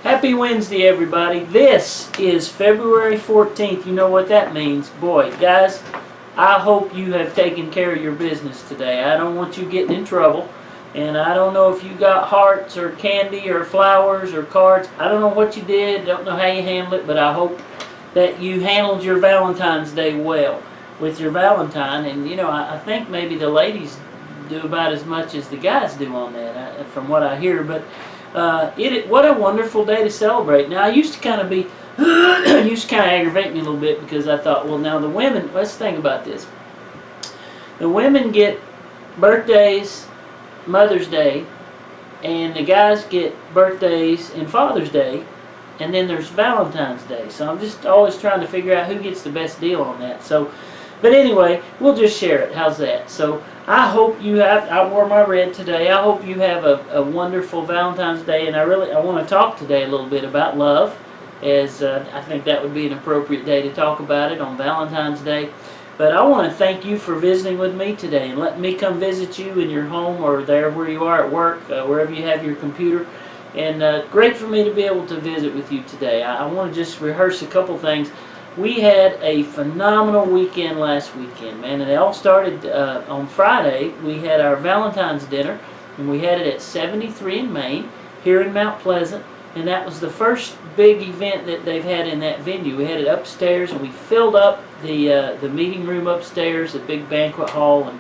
Happy Wednesday, everybody. This is February 14th. You know what that means. Boy, guys, I hope you have taken care of your business today. I don't want you getting in trouble. And I don't know if you got hearts or candy or flowers or cards. I don't know what you did. Don't know how you handled it. But I hope that you handled your Valentine's Day well with your Valentine. And, you know, I think maybe the ladies do about as much as the guys do on that, from what I hear. But what a wonderful day to celebrate. Now, I used to kind of be, used to kind of aggravate me a little bit because I thought, well, now the women, let's think about this. The women get birthdays, Mother's Day, and the guys get birthdays and Father's Day, and then there's Valentine's Day. So I'm just always trying to figure out who gets the best deal on that. So, but anyway, we'll just share it. How's that? So I hope you have, I wore my red today. I hope you have a wonderful Valentine's Day, and I want to talk today a little bit about love, as I think that would be an appropriate day to talk about it on Valentine's Day. But I want to thank you for visiting with me today and letting me come visit you in your home or there where you are at work, wherever you have your computer. And great for me to be able to visit with you today. I want to just rehearse a couple things. We had a phenomenal weekend last weekend, man, and it all started on Friday. We had our Valentine's dinner, and we had it at 73 in Main, here in Mount Pleasant, and that was the first big event that they've had in that venue. We had it upstairs, and we filled up the meeting room upstairs, the big banquet hall, and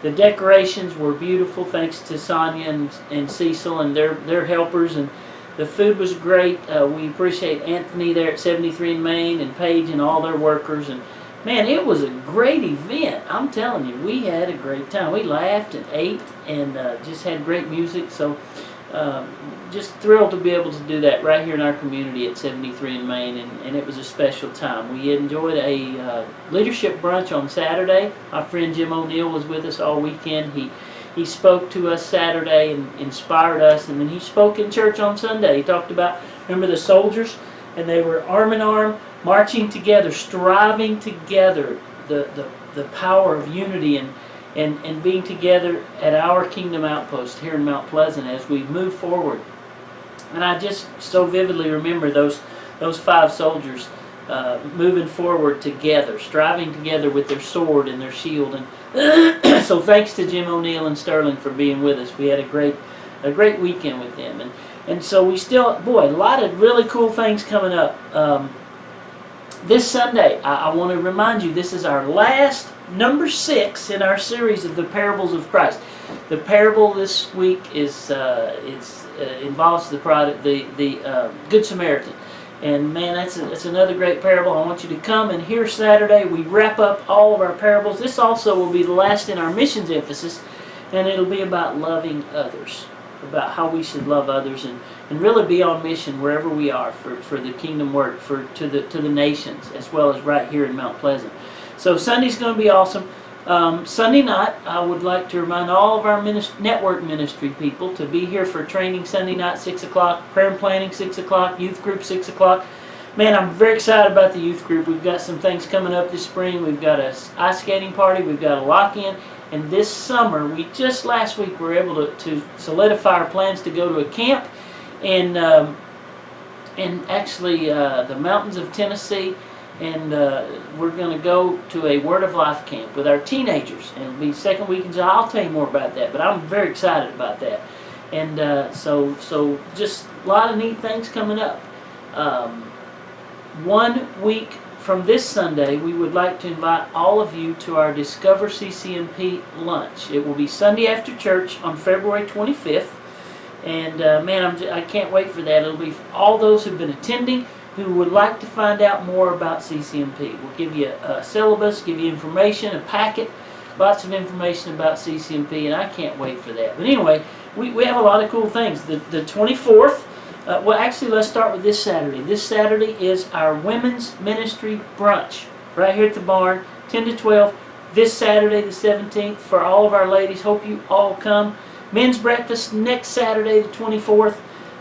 the decorations were beautiful, thanks to Sonia and Cecil and their helpers, and the food was great. We appreciate Anthony there at 73 in Main and Paige and all their workers. And man, it was a great event. I'm telling you, we had a great time. We laughed and ate and just had great music. So just thrilled to be able to do that right here in our community at 73 in Main. And it was a special time. We enjoyed a leadership brunch on Saturday. My friend Jim O'Neill was with us all weekend. He spoke to us Saturday and inspired us, and then he spoke in church on Sunday. He talked about, remember the soldiers, and they were arm in arm, marching together, striving together, the power of unity and being together at our Kingdom Outpost here in Mount Pleasant as we move forward. And I just so vividly remember those 5 soldiers moving forward together, striving together with their sword and their shield. And so thanks to Jim O'Neill and Sterling for being with us. We had a great weekend with them. And so we still, boy, a lot of really cool things coming up. This Sunday, I want to remind you, this is our last, number 6 in our series of the Parables of Christ. The parable this week is involves the Good Samaritan. And man, that's another great parable. I want you to come and hear Saturday. We wrap up all of our parables. This also will be the last in our missions emphasis, and it'll be about loving others, about how we should love others and really be on mission wherever we are for the kingdom work, to the nations, as well as right here in Mount Pleasant. So Sunday's going to be awesome. Sunday night, I would like to remind all of our network ministry people to be here for training Sunday night, 6 o'clock, prayer and planning, 6 o'clock, youth group, 6 o'clock. Man, I'm very excited about the youth group. We've got some things coming up this spring. We've got a ice skating party. We've got a lock-in. And this summer, last week, were able to solidify our plans to go to a camp in actually the mountains of Tennessee. And we're going to go to a Word of Life camp with our teenagers, and it'll be second week in July. I'll tell you more about that, but I'm very excited about that. And so just a lot of neat things coming up. 1 week from this Sunday, we would like to invite all of you to our Discover CCMP lunch. It will be Sunday after church on February 25th, and man, I can't wait for that. It'll be for all those who've been attending who would like to find out more about CCMP. We'll give you a syllabus, give you information, a packet, lots of information about CCMP, and I can't wait for that. But anyway, we have a lot of cool things. The 24th, well, actually, let's start with this Saturday. This Saturday is our Women's Ministry Brunch right here at the barn, 10 to 12. This Saturday, the 17th, for all of our ladies. Hope you all come. Men's breakfast next Saturday, the 24th.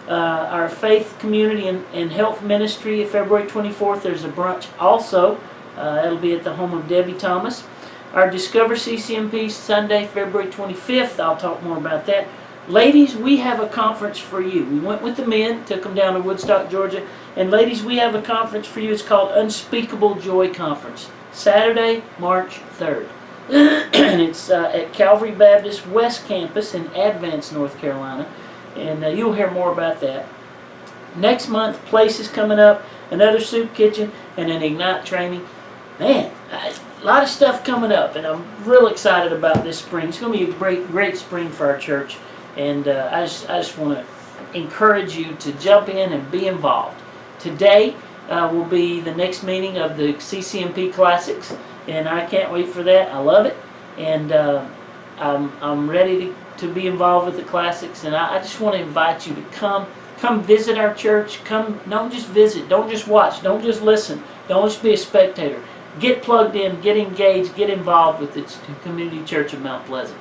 Our faith community and health ministry, February 24th, there's a brunch also. It'll be at the home of Debbie Thomas. Our Discover CCMP Sunday, February 25th, I'll talk more about that. Ladies, we have a conference for you. We went with the men, took them down to Woodstock, Georgia. And ladies, we have a conference for you. It's called Unspeakable Joy Conference. Saturday, March 3rd. And it's at Calvary Baptist West Campus in Advance, North Carolina. And you'll hear more about that. Next month, place is coming up. Another soup kitchen and an Ignite training. Man, a lot of stuff coming up. And I'm real excited about this spring. It's going to be a great spring for our church. And I just want to encourage you to jump in and be involved. Today will be the next meeting of the CCMP Classics, and I can't wait for that. I love it, and I'm ready to be involved with the Classics. And I just want to invite you to come visit our church. Don't just visit, don't just watch, don't just listen, don't just be a spectator. Get plugged in, get engaged, get involved with the Community Church of Mount Pleasant.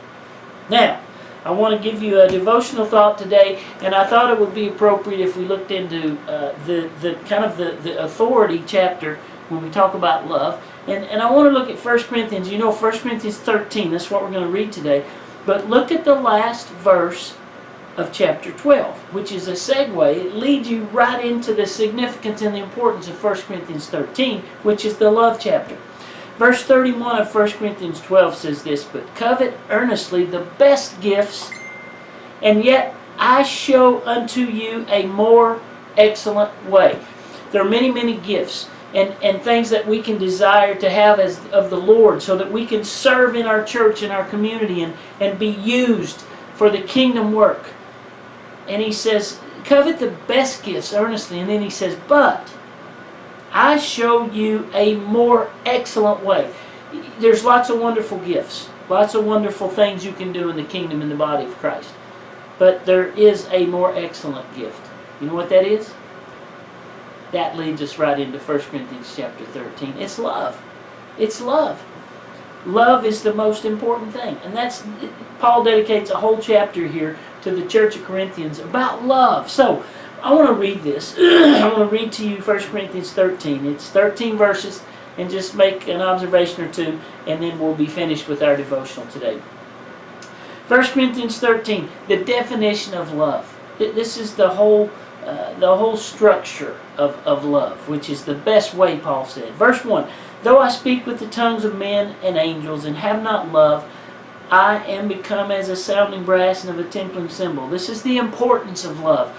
Now, I want to give you a devotional thought today, and I thought it would be appropriate if we looked into the authority chapter when we talk about love. And I want to look at 1 Corinthians. You know, 1 Corinthians 13, that's what we're going to read today. But look at the last verse of chapter 12, which is a segue. It leads you right into the significance and the importance of 1 Corinthians 13, which is the love chapter. Verse 31 of 1 Corinthians 12 says this, "But covet earnestly the best gifts, and yet I show unto you a more excellent way." There are many, many gifts and things that we can desire to have as of the Lord so that we can serve in our church and our community and be used for the kingdom work. And he says, covet the best gifts earnestly. And then he says, but I show you a more excellent way. There's lots of wonderful gifts, lots of wonderful things you can do in the kingdom in the body of Christ. But there is a more excellent gift. You know what that is? That leads us right into 1 Corinthians chapter 13. It's love. It's love. Love is the most important thing. And that's, Paul dedicates a whole chapter here to the church of Corinthians about love. So, I want to read this. I want to read to you 1 Corinthians 13. It's 13 verses, and just make an observation or two, and then we'll be finished with our devotional today. 1 Corinthians 13, the definition of love. This is the whole structure of love, which is the best way, Paul said. Verse 1, though I speak with the tongues of men and angels and have not love, I am become as a sounding brass and of a tinkling cymbal. This is the importance of love.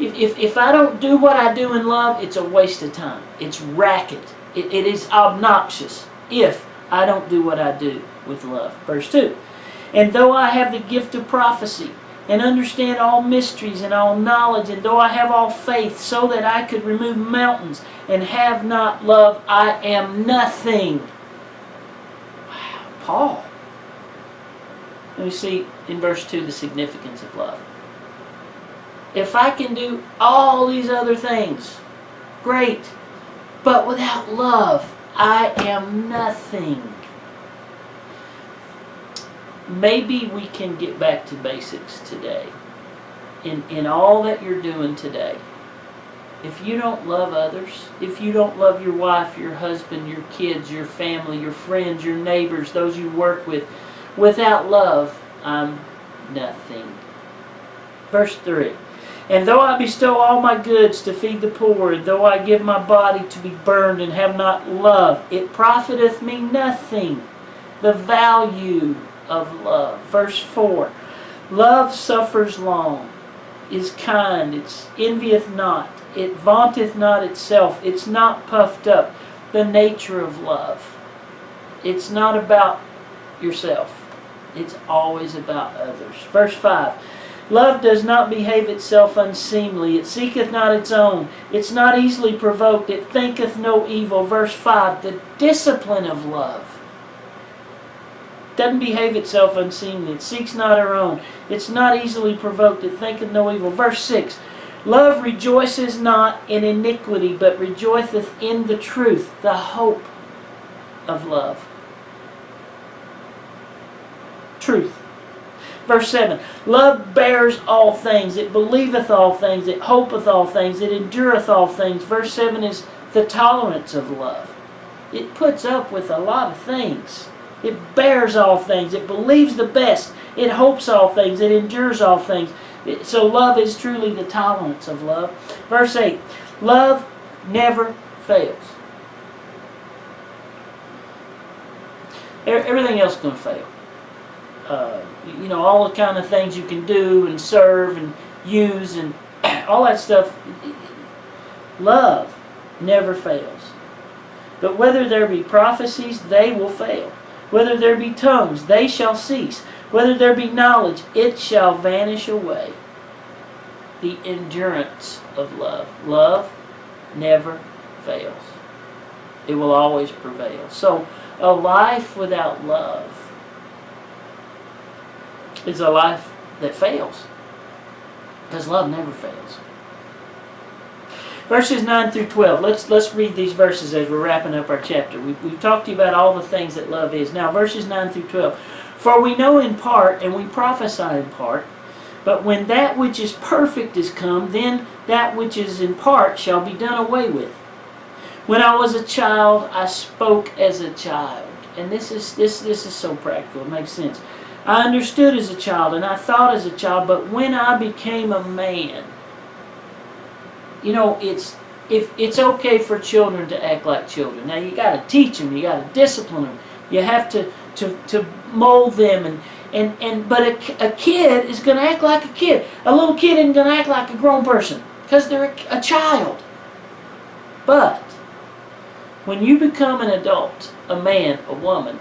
If I don't do what I do in love, it's a waste of time. It's racket. It is obnoxious if I don't do what I do with love. Verse 2, and though I have the gift of prophecy and understand all mysteries and all knowledge, and though I have all faith so that I could remove mountains and have not love, I am nothing. Wow, Paul. Let me see in verse 2 the significance of love. If I can do all these other things, great. But without love, I am nothing. Maybe we can get back to basics today. In all that you're doing today. If you don't love others, if you don't love your wife, your husband, your kids, your family, your friends, your neighbors, those you work with, without love, I'm nothing. Verse 3. And though I bestow all my goods to feed the poor, and though I give my body to be burned and have not love, it profiteth me nothing. The value of love. Verse 4. Love suffers long, is kind, it envieth not, it vaunteth not itself, it's not puffed up. The nature of love. It's not about yourself. It's always about others. Verse 5. Love does not behave itself unseemly. It seeketh not its own. It's not easily provoked. It thinketh no evil. Verse 5. The discipline of love doesn't behave itself unseemly. It seeks not her own. It's not easily provoked. It thinketh no evil. Verse 6. Love rejoices not in iniquity, but rejoiceth in the truth. The hope of love. Truth. Verse 7, love bears all things, it believeth all things, it hopeth all things, it endureth all things. Verse 7 is the tolerance of love. It puts up with a lot of things. It bears all things. It believes the best. It hopes all things. It endures all things. So love is truly the tolerance of love. Verse 8, love never fails. Everything else is going to fail. All the kind of things you can do and serve and use and all that stuff. Love never fails. But whether there be prophecies, they will fail. Whether there be tongues, they shall cease. Whether there be knowledge, it shall vanish away. The endurance of love. Love never fails. It will always prevail. So, a life without love is a life that fails. Because love never fails. Verses 9 through 12. Let's read these verses as we're wrapping up our chapter. We've talked to you about all the things that love is. Now, verses 9 through 12. For we know in part, and we prophesy in part, but when that which is perfect is come, then that which is in part shall be done away with. When I was a child, I spoke as a child. And this is so practical. It makes sense. I understood as a child, and I thought as a child, but when I became a man, it's okay for children to act like children. Now you got to teach them, you got to discipline them, you have to mold them, but a kid is going to act like a kid. A little kid isn't going to act like a grown person because they're a child. But when you become an adult, a man, a woman,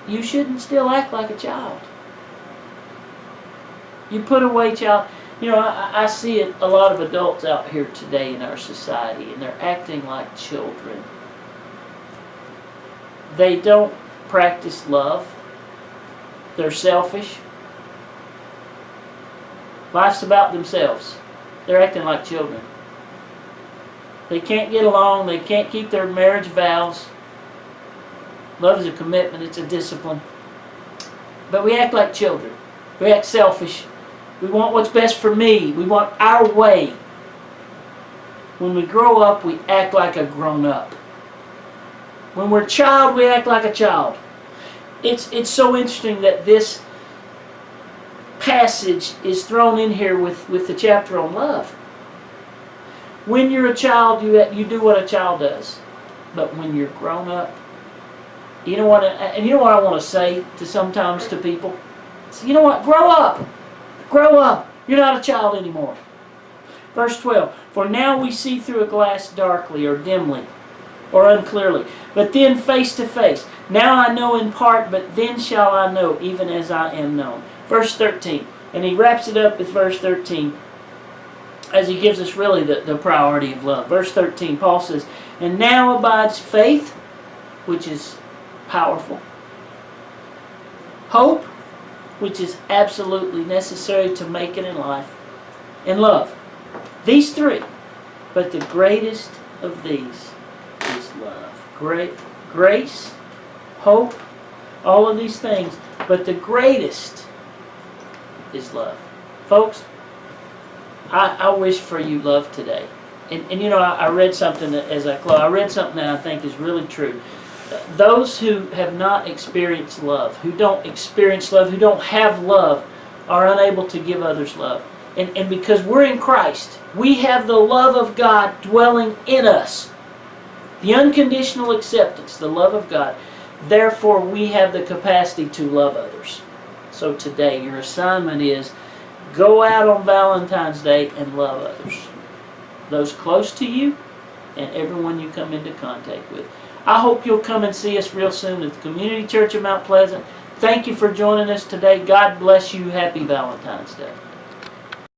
you shouldn't still act like a child. You put away child. I see it, a lot of adults out here today in our society, and they're acting like children. They don't practice love. They're selfish. Life's about themselves. They're acting like children. They can't get along. They can't keep their marriage vows. Love is a commitment. It's a discipline. But we act like children. We act selfish. We want what's best for me. We want our way. When we grow up, we act like a grown-up. When we're a child, we act like a child. It's so interesting that this passage is thrown in here with the chapter on love. When you're a child, you do what a child does. But when you're grown up, you know what I want to say sometimes to people? So you know what? Grow up. Grow up. You're not a child anymore. Verse 12. For now we see through a glass darkly or dimly or unclearly, but then face to face. Now I know in part, but then shall I know, even as I am known. Verse 13. And he wraps it up with verse 13 as he gives us really the priority of love. Verse 13, Paul says, and now abides faith, which is powerful. Hope, which is absolutely necessary to make it in life. And love. These three. But the greatest of these is love. Grace, hope, all of these things. But the greatest is love. Folks, I wish for you love today. And I read something as I close. I read something that I think is really true. Those who have not experienced love, who don't experience love, who don't have love, are unable to give others love. And because we're in Christ, we have the love of God dwelling in us. The unconditional acceptance, the love of God. Therefore, we have the capacity to love others. So today, your assignment is go out on Valentine's Day and love others. Those close to you and everyone you come into contact with. I hope you'll come and see us real soon at the Community Church of Mount Pleasant. Thank you for joining us today. God bless you. Happy Valentine's Day.